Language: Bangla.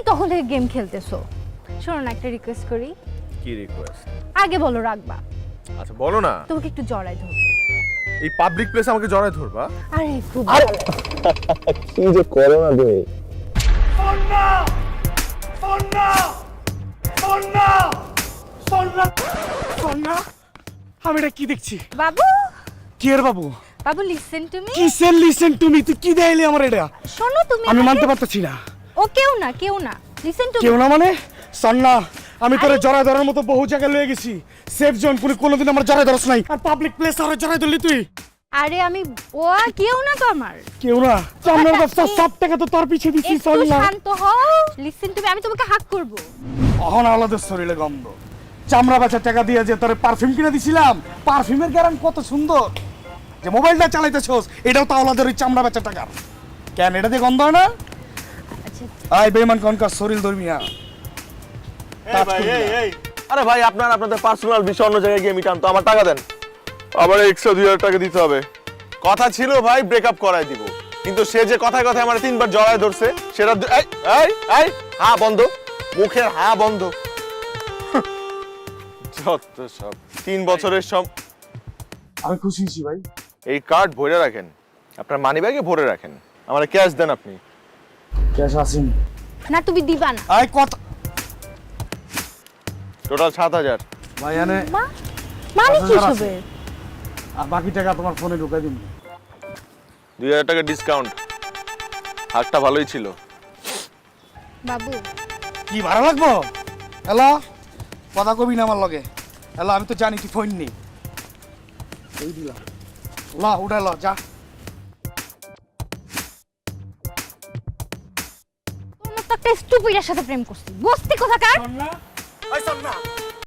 তখন থেকে গেম খেলতেছো। শোনো না, একটা রিকোয়েস্ট করি। কি রিকোয়েস্ট? আগে বলো রাখবা। আচ্ছা বলো না। তোমাকে একটু জড়াই ধরবো। এই পাবলিক প্লেসে আমাকে জড়ায় ধরবা? আরে খুব ভালো। কি যে করো না তুমি। সন্না সন্না সন্না সন্না সন্না আমি এটা কি দেখছি? বাবু, কি এর বাবু? বাবু লিসেন টু মি। কিসের লিসেন টু মি? তুই কি দেখাইলি আমার এটা? শোনো তুমি। আমি মানতে পারতেছি না। ও কেউ না, কেউ না। লিসেন টু কেউ মি। না মানে? সন্না, আমি তোরে জড়ায় ধরার মতো বহু জায়গায় লয়ে গেছি। সেফ জোন কোনোদিন আমার জড়ায় ধরস নাই, আর পাবলিক প্লেস আরো জড়ায় ধরলি তুই। আরে আমি ও কেউ না তো আমার। কেউ না? চামড়ার ব্যবসা সব টাকা তো তোর পিছে দিছি একটু সন্না। শান্ত হও। লিসেন টু মি, আমি তোমাকে হাক করব। অহন আলাদের শরীরে গন্ধ। চামড়া বেচার টাকা দিয়ে যে তোরে পারফিউম কিনে দিছিলাম, পারফিউমের গ্যারান কত সুন্দর। যে মোবাইলটা চালাইতেছস, এটাও তো আলাদের ওই চামড়া বেচার টাকা। কেন এটা দিয়ে গন্ধ হয় না? আচ্ছা আই বেমান কনকার শরীর ধর্মিয়া। আরে ভাই আপনাদের পার্সোনাল বিষয় অন্য জায়গায় গিয়ে মিটান তো, আমার টাকা দেন। আবার এক্সট্রা 2000 টাকা দিতে হবে। কথা ছিল ভাই ব্রেকআপ করাই দিব, কিন্তু সে যে কথায় কথায় আমার 3 বার জড়ায় ধরছে সেটা এই এই এই হা বন্ধ, মুখের হা বন্ধ। যত সব 3 বছরের সব। আমি খুশি হয়েছি ভাই। এই কার্ড ভরে রাখেন, আপনার মানিব্যাগে ভরে রাখেন, আমার ক্যাশ দেন আপনি। ক্যাশ আসেন না, তুমি দিবা না। আই কত টোটাল 7000। ভাই এনে মা মানে কি 5000 আছে। সবে? আর বাকি টাকা তোমার ফোনে ঢুকাই দিন। 2000 টাকা ডিসকাউন্ট। হাতটা ভালোই ছিল। বাবু কি ভাড়া লাগবো? হ্যালো, কথা কবি না আমার লগে। হ্যালো, আমি তো জানি তুই ফোন নেই। এই দিলাম ল, উঠে ল যা। তোর মতো একটা স্টুপিডের সাথে প্রেম করছি। বস্তি কোথাকার। সন্না, ওই সন্না,